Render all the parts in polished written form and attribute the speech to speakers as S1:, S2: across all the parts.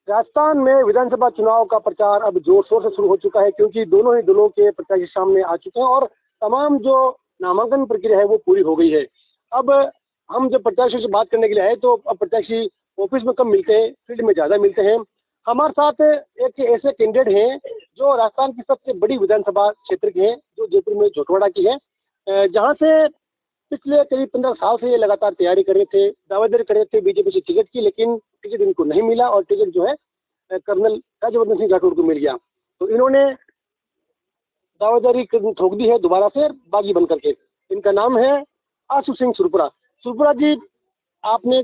S1: राजस्थान में विधानसभा चुनाव का प्रचार अब जोर शोर से शुरू हो चुका है, क्योंकि दोनों ही दलों के प्रत्याशी सामने आ चुके हैं और तमाम जो नामांकन प्रक्रिया है वो पूरी हो गई है। अब हम जब प्रत्याशियों से बात करने के लिए आए तो अब प्रत्याशी ऑफिस में कम मिलते हैं, फील्ड में ज़्यादा मिलते हैं। हमारे साथ एक ऐसे कैंडिडेट हैं जो राजस्थान की सबसे बड़ी विधानसभा क्षेत्र के हैं, जो जयपुर में झोटवाड़ा की है, जहाँ से पिछले करीब 15 साल से ये लगातार तैयारी कर रहे थे, दावेदारी कर रहे थे बीजेपी से टिकट की, लेकिन टिकट इनको नहीं मिला और टिकट जो है कर्नल राज्यवर्धन सिंह राठौड़ को मिल गया। तो इन्होंने दावेदारी ठोक दी है दोबारा से बागी बन करके। इनका नाम है आशु सिंह सुरपुरा। सुरपुरा जी, आपने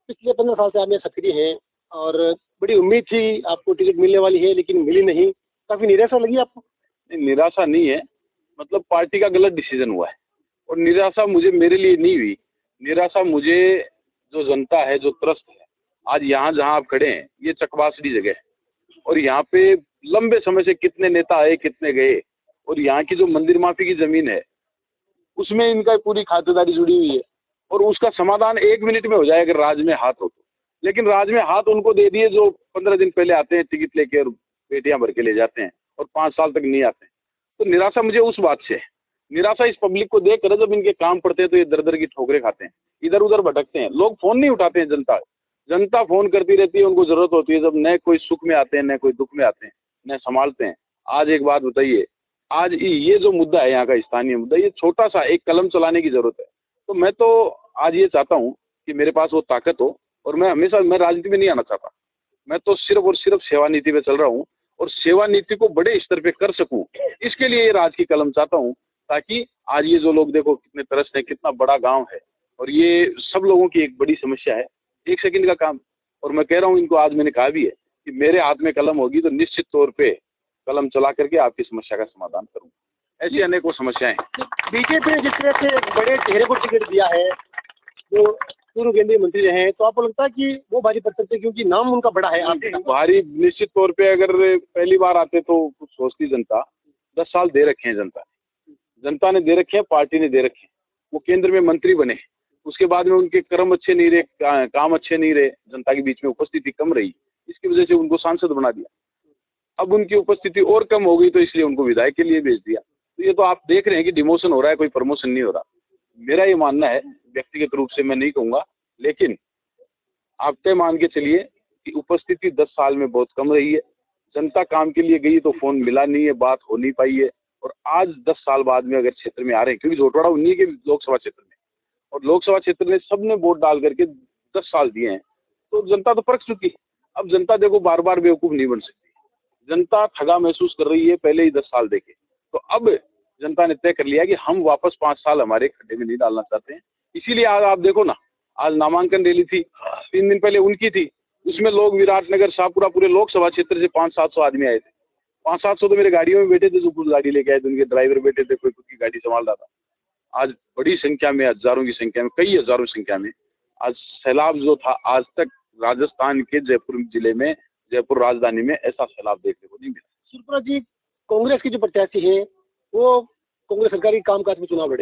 S1: पिछले 15 साल से आप में सक्रिय हैं और बड़ी उम्मीद थी आपको टिकट मिलने वाली है, लेकिन मिली नहीं। काफ़ी निराशा लगी आपको?
S2: नहीं, निराशा नहीं है। मतलब पार्टी का गलत डिसीजन हुआ है और निराशा मुझे मेरे लिए नहीं हुई। निराशा मुझे जो जनता है, जो त्रस्त है, आज यहाँ जहाँ आप खड़े हैं ये चकवासड़ी जगह है और यहाँ पे लंबे समय से कितने नेता आए कितने गए और यहाँ की जो मंदिर माफी की जमीन है उसमें इनका पूरी खातेदारी जुड़ी हुई है और उसका समाधान 1 मिनट में हो जाए अगर राज में हाथ हो तो। लेकिन राज में हाथ उनको दे दिए जो 15 दिन पहले आते हैं टिकट लेके और पेटियां भर के ले जाते हैं और 5 साल तक नहीं आते हैं। तो निराशा मुझे उस बात से है। निराशा इस पब्लिक को देख कर, जब इनके काम पड़ते हैं तो ये दर दर की ठोकरें खाते हैं, इधर उधर भटकते हैं, लोग फोन नहीं उठाते हैं। जनता फोन करती रहती है, उनको जरूरत होती है, जब न कोई सुख में आते हैं न कोई दुख में आते हैं न संभालते हैं। आज एक बात बताइए, आज ये जो मुद्दा है यहाँ का स्थानीय मुद्दा, ये छोटा सा एक कलम चलाने की जरूरत है। तो मैं तो आज ये चाहता हूँ कि मेरे पास वो ताकत हो और मैं राजनीति में नहीं आना चाहता। मैं तो सिर्फ और सिर्फ सेवा नीति पे चल रहा हूँ और सेवा नीति को बड़े स्तर पे कर सकूं, इसके लिए ये राज की कलम चाहता हूँ। ताकि आज ये जो लोग देखो कितने तरस है, कितना बड़ा गांव है और ये सब लोगों की एक बड़ी समस्या है, 1 सेकंड का काम। और मैं कह रहा हूँ इनको, आज मैंने कहा भी है कि मेरे हाथ में कलम होगी तो निश्चित तौर पे कलम चला करके आपकी समस्या का समाधान करूंगा। ऐसी अनेकों समस्याएं।
S1: बीजेपी ने जिस तरह से एक बड़े चेहरे को टिकट दिया है, जो पूर्व केंद्रीय मंत्री रहे हैं, तो आपको लगता है कि वो भारी पड़ सकते हैं, क्योंकि नाम उनका बड़ा है? आपके
S2: भारी निश्चित तौर पे। अगर पहली बार आते तो कुछ सोचती जनता। 10 साल दे रखे हैं जनता ने दे रखे हैं, पार्टी ने दे रखे हैं। वो केंद्र में मंत्री बने, उसके बाद में उनके कर्म अच्छे नहीं रहे, काम अच्छे नहीं रहे, जनता के बीच में उपस्थिति कम रही, इसकी वजह से उनको सांसद बना दिया। अब उनकी उपस्थिति और कम हो गई तो इसलिए उनको विधायक के लिए भेज दिया। तो ये तो आप देख रहे हैं कि डिमोशन हो रहा है, कोई प्रमोशन नहीं हो रहा। मेरा ये मानना है, व्यक्तिगत रूप से मैं नहीं कहूँगा, लेकिन आप तय मान के चलिए कि उपस्थिति 10 साल में बहुत कम रही है। जनता काम के लिए गई तो फोन मिला नहीं है, बात हो नहीं पाई है। और आज 10 साल बाद में अगर क्षेत्र में आ रहे हैं, क्योंकि झोटवाड़ा उन्हीं के लोकसभा क्षेत्र में, और लोकसभा क्षेत्र में सबने वोट डाल करके 10 साल दिए हैं, तो जनता तो परख चुकी। अब जनता देखो बार बार बेवकूफ़ नहीं बन सकती। जनता ठगा महसूस कर रही है पहले ही 10 साल देके। तो अब जनता ने तय कर लिया कि हम वापस 5 साल हमारे खड्डे में नहीं डालना चाहते हैं। इसीलिए आज आप देखो ना, आज नामांकन रैली थी, 3 दिन पहले उनकी थी, उसमें लोग विराटनगर, शाहपुरा, पूरे लोकसभा क्षेत्र से 500-700 आदमी आए थे। 500-700 तो मेरे गाड़ियों में बैठे थे, जो कुछ गाड़ी लेके आए थे उनके ड्राइवर बैठे थे, कोई खुद की गाड़ी संभाल रहा था। आज बड़ी संख्या में, हजारों की संख्या में, कई हजारों की संख्या में आज सैलाब जो था, आज तक राजस्थान के जयपुर जिले में, जयपुर राजधानी में ऐसा सैलाब देखने को नहीं मिला।
S1: सुरपुरा जी, कांग्रेस की जो प्रत्याशी है वो कांग्रेस सरकार के कामकाज में चुनाव लड़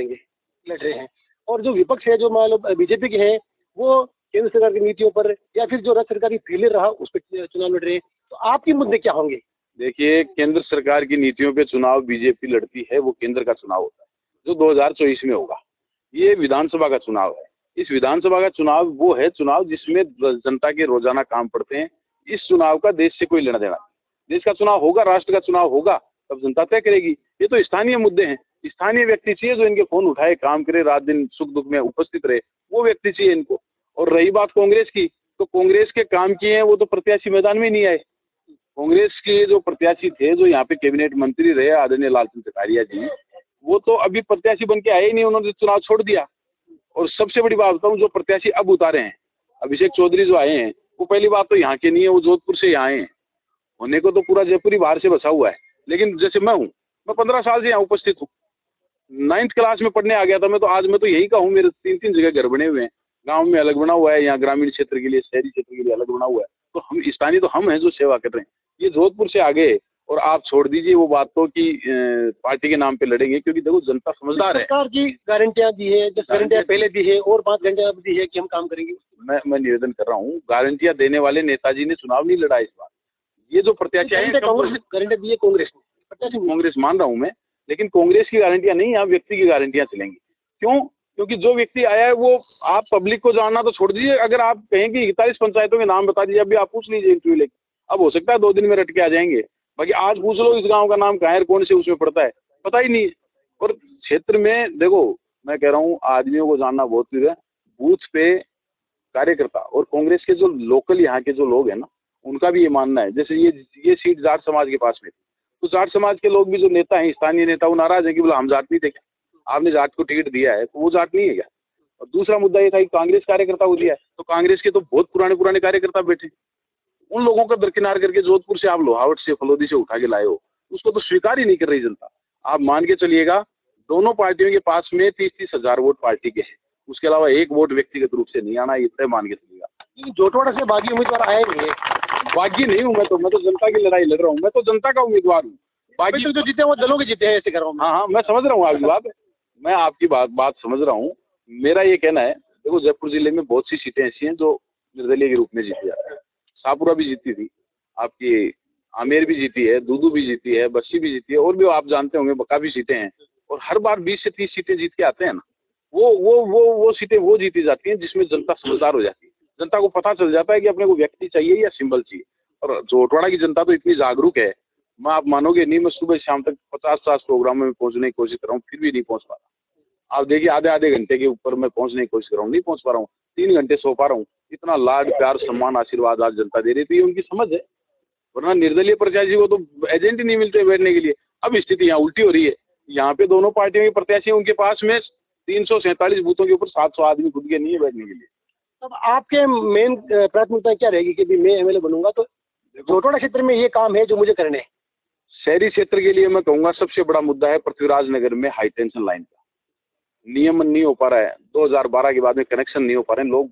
S1: रहे हैं, और जो विपक्ष है, जो मान लो बीजेपी के है, वो केंद्र सरकार की नीतियों पर या फिर जो राज्य सरकार की फेलियर रहा उस पर चुनाव लड़ रहे हैं। तो आपके मुद्दे क्या होंगे?
S2: देखिए, केंद्र सरकार की नीतियों पे चुनाव बीजेपी लड़ती है, वो केंद्र का चुनाव होता है जो 2024 में होगा। ये विधानसभा का चुनाव है। इस विधानसभा का चुनाव वो है चुनाव जिसमें जनता के रोजाना काम पड़ते हैं। इस चुनाव का देश से कोई लेना देना नहीं। देश का चुनाव होगा, राष्ट्र का चुनाव होगा, तब जनता तय करेगी। ये तो स्थानीय मुद्दे हैं। स्थानीय व्यक्ति चाहिए जो इनके फोन उठाए, काम करे, रात दिन सुख दुख में उपस्थित रहे, वो व्यक्ति चाहिए इनको। और रही बात कांग्रेस की, तो कांग्रेस के काम किए हैं वो तो प्रत्याशी मैदान में नहीं आए। कांग्रेस के जो प्रत्याशी थे, जो यहाँ पे कैबिनेट मंत्री रहे आदरणीय लालचंद कटारिया जी, वो तो अभी प्रत्याशी बन के आए ही नहीं, उन्होंने चुनाव छोड़ दिया। और सबसे बड़ी बात बताऊं, जो प्रत्याशी अब उतारे हैं, अभिषेक चौधरी जो आए हैं, वो पहली बात तो यहाँ के नहीं है, वो जोधपुर से यहाँ आए हैं। होने को तो पूरा जयपुर ही बाहर से बसा हुआ है, लेकिन जैसे मैं हूँ, मैं 15 साल से यहाँ उपस्थित हूँ। 9th क्लास में पढ़ने आ गया था मैं तो। आज मैं तो यही कहूँ, मेरे 3-3 जगह घर बने हुए हैं। गाँव में अलग बना हुआ है, यहाँ ग्रामीण क्षेत्र के लिए, शहरी क्षेत्र के लिए अलग बना हुआ है। तो हम स्थानीय तो हम हैं जो सेवा कर रहे हैं। ये जोधपुर से आ गए और आप छोड़ दीजिए वो बात तो कि पार्टी के नाम पे लड़ेंगे, क्योंकि देखो जनता समझदार है।
S1: सरकार की गारंटियां दी है, जो गारंटियां पहले दी है और 5 घंटे अब दी है कि हम काम करेंगे।
S2: मैं निवेदन कर रहा हूँ, गारंटियां देने वाले नेताजी ने चुनाव नहीं लड़ा इस बार। ये जो प्रत्याशी है,
S1: कांग्रेस गारंटी दी है, कांग्रेस ने,
S2: कांग्रेस मान रहा हूँ मैं, लेकिन कांग्रेस की गारंटियां नहीं, यहाँ व्यक्ति की गारंटियां चलेंगी। क्यों? क्योंकि जो व्यक्ति आया है वो, आप पब्लिक को जानना तो छोड़ दीजिए, अगर आप कहें कि 41 पंचायतों के नाम बता दीजिए, अभी आप पूछ लीजिए इंटरव्यू लेके, अब हो सकता है 2 दिन में रट के आ जाएंगे। बाकी आज पूछ लो इस गांव का नाम कहाँ है, कौन से उसमें पड़ता है, पता ही नहीं है। और क्षेत्र में देखो, मैं कह रहा हूँ आदमियों को जानना बहुत जरूरी है। बूथ पे कार्यकर्ता और कांग्रेस के जो लोकल यहाँ के जो लोग हैं ना, उनका भी ये मानना है, जैसे ये सीट जाट समाज के पास में थी, तो जाट समाज के लोग भी जो नेता हैं, स्थानीय नेता, वो नाराज है कि बोला हम जाट नहीं थे क्या, आपने जाट को टिकट दिया है तो वो जाट नहीं है क्या। और दूसरा मुद्दा ये था कि कांग्रेस कार्यकर्ता को दिया है, तो कांग्रेस के तो बहुत पुराने कार्यकर्ता बैठे, उन लोगों को दरकिनार करके जोधपुर से आप लोहावट से, फलोदी से उठा के लाए हो, उसको तो स्वीकार ही नहीं कर रही जनता। आप मान के चलिएगा, दोनों पार्टियों के पास में 30-30 हजार वोट पार्टी के हैं, उसके अलावा 1 वोट व्यक्तिगत रूप से नहीं आना, इतना मान के चलिएगा।
S1: जोटवाड़ा से बागी उम्मीदवार आए नहीं है।
S2: बागी नहीं हूँ मैं तो जनता की लड़ाई लड़ रहा हूँ, मैं तो जनता का उम्मीदवार हूँ।
S1: बागी तो जो जीते वो दलों के जीते हैं, ऐसे कर रहा हूँ।
S2: हाँ, मैं समझ रहा हूँ आपकी बात, मैं आपकी बात समझ रहा हूँ। मेरा ये कहना है, देखो जयपुर जिले में बहुत सी सीटें ऐसी हैं जो निर्दलीय के रूप में जीती जाती है। शाहपुरा भी जीती थी, आपकी आमेर भी जीती है, दूदू भी जीती है, बस्सी भी जीती है, और भी आप जानते होंगे काफी सीटें हैं। और हर बार 20 से 30 सीटें जीत के आते हैं ना, वो सीटें वो जीती जाती हैं जिसमें जनता समझदार हो जाती है। जनता को पता चल जाता है कि अपने को व्यक्ति चाहिए या सिंबल चाहिए। और जोटवाड़ा की जनता तो इतनी जागरूक है, मैं आप मानोगे नहीं, मैं सुबह शाम तक 50-50 प्रोग्रामों में पहुंचने की कोशिश कर रहा हूँ, फिर भी नहीं पहुंच पा रहा। आप देखिए आधे घंटे के ऊपर मैं पहुंचने की कोशिश कर रहा हूँ, नहीं पहुंच पा रहा हूँ। 3 घंटे सो पा रहा हूँ। इतना लाड प्यार सम्मान आशीर्वाद आज जनता दे रही थी, ये उनकी समझ है। वरना निर्दलीय प्रत्याशी को तो एजेंट ही नहीं मिलते बैठने के लिए। अब स्थिति यहाँ उल्टी हो रही है, यहाँ पे दोनों पार्टियों के प्रत्याशी, उनके पास में 347 बूथों के ऊपर 700 आदमी खुद के नहीं है बैठने के लिए।
S1: अब आपके मेन प्राथमिकता क्या रहेगी कि भी मैं एमएलए बनूंगा तो जोटवाड़ा क्षेत्र में ये काम है जो मुझे करने हैं?
S2: शहरी क्षेत्र के लिए मैं कहूँगा सबसे बड़ा मुद्दा है पृथ्वीराज नगर में हाई टेंशन लाइन का नियमन नहीं हो पा रहा है। 2012 के बाद में कनेक्शन नहीं हो पा रहे हैं। लोग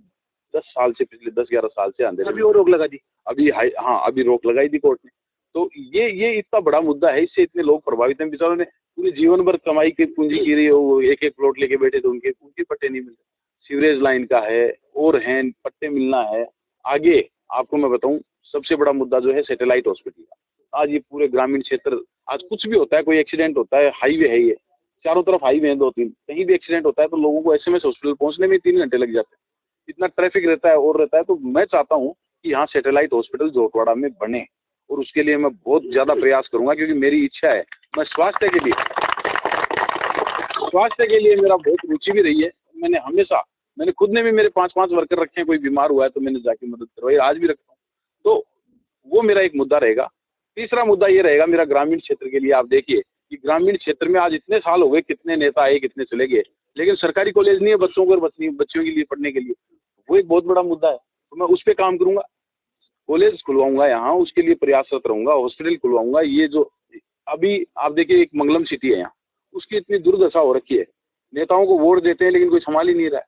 S2: 10 साल से, पिछले 10-11 साल से अंधेरे,
S1: अभी और रोक लगा दी,
S2: अभी रोक लगाई थी कोर्ट ने। तो ये इतना बड़ा मुद्दा है, इससे इतने लोग प्रभावित हैं। बेचारों ने पूरे जीवन भर कमाई की पूंजी की रही है, वो एक प्लॉट लेके बैठे थे, उनके पट्टे नहीं मिलते। सीवरेज लाइन का है और है, पट्टे मिलना है। आगे आपको मैं बताऊं, सबसे बड़ा मुद्दा जो है सैटेलाइट हॉस्पिटल का। आज ये पूरे ग्रामीण क्षेत्र, आज कुछ भी होता है, कोई एक्सीडेंट होता है, हाईवे है ये, चारों तरफ हाईवे है 2-3, कहीं भी एक्सीडेंट होता है तो लोगों को एसएमएस हॉस्पिटल पहुंचने में 3 घंटे लग जाते हैं। इतना ट्रैफिक रहता है। तो मैं चाहता हूँ कि यहाँ सैटेलाइट हॉस्पिटल जोटवाड़ा में बने, और उसके लिए मैं बहुत ज्यादा प्रयास करूंगा, क्योंकि मेरी इच्छा है। मैं स्वास्थ्य के लिए मेरा बहुत रुचि भी रही है। मैंने खुद ने भी, मेरे 5-5 वर्कर रखे हैं, कोई बीमार हुआ है तो मैंने जाके मदद करवाई, आज भी रखता हूँ। तो वो मेरा एक मुद्दा रहेगा। तीसरा मुद्दा ये रहेगा मेरा ग्रामीण क्षेत्र के लिए। आप देखिए कि ग्रामीण क्षेत्र में आज इतने साल हो गए, कितने नेता आए, कितने चले गए, लेकिन सरकारी कॉलेज नहीं है बच्चों को और बच्चियों के लिए पढ़ने के लिए। वो एक बहुत बड़ा मुद्दा है, तो मैं उस पर काम करूंगा। कॉलेज खुलवाऊंगा यहाँ, उसके लिए प्रयासरत रहूंगा। हॉस्पिटल खुलवाऊंगा। ये जो अभी आप देखिए एक मंगलम सिटी है यहाँ, उसकी इतनी दुर्दशा हो रखी है। नेताओं को वोट देते हैं लेकिन कोई संभाल ही नहीं रहा है।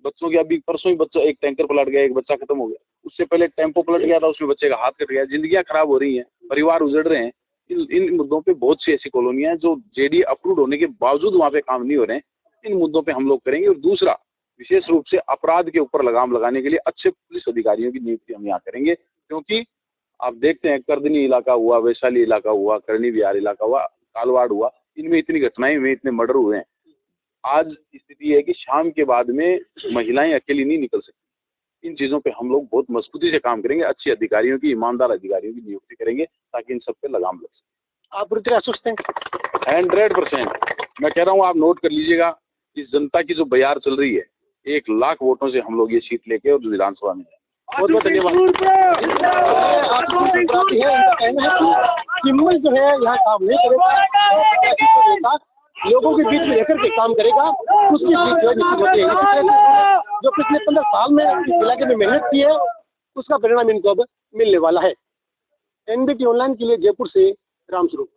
S2: बच्चों की, अभी परसों ही बच्चा, एक टैंकर पलट गया, एक बच्चा खत्म हो गया। उससे पहले टेम्पो पलट गया था, उसमें बच्चे का हाथ कट गया। जिंदगियां खराब हो रही हैं, परिवार उजड़ रहे हैं। इन मुद्दों पे बहुत सी ऐसी कॉलोनियां हैं जो जेडी अप्रूव होने के बावजूद वहाँ पे काम नहीं हो रहे हैं। इन मुद्दों पे हम लोग करेंगे। और दूसरा, विशेष रूप से अपराध के ऊपर लगाम लगाने के लिए अच्छे पुलिस अधिकारियों की नियुक्ति हम यहाँ करेंगे। क्योंकि आप देखते हैं, करदनी इलाका हुआ, वैशाली इलाका हुआ, करनी बिहार इलाका हुआ, कालवाड़ हुआ, इनमें इतनी घटनाएं हुई, इतने मर्डर हुए हैं। आज स्थिति है कि शाम के बाद में महिलाएं अकेली नहीं निकल सकती। इन चीजों पे हम लोग बहुत मजबूती से काम करेंगे। अच्छे अधिकारियों की, ईमानदार अधिकारियों की नियुक्ति करेंगे, ताकि इन सब पे लगाम लग सके।
S1: आप पूरी तरह आश्वस्त हैं?
S2: 100% मैं कह रहा हूँ, आप नोट कर लीजिएगा। इस जनता की जो बयार चल रही है, 1 लाख वोटों से हम लोग ये सीट लेके और विधानसभा में जाए।
S1: बहुत बहुत धन्यवाद। सिंबल जो है यहाँ काम नहीं करेगा, लोगों के बीच में रहकर के काम करेगा, उसकी जीत जो है निश्चित होती है। जो पिछले 15 साल में इस इलाके में मेहनत की है, उसका परिणाम इनको अब मिलने वाला है। एनबीटी ऑनलाइन के लिए जयपुर से राम स्वरूप।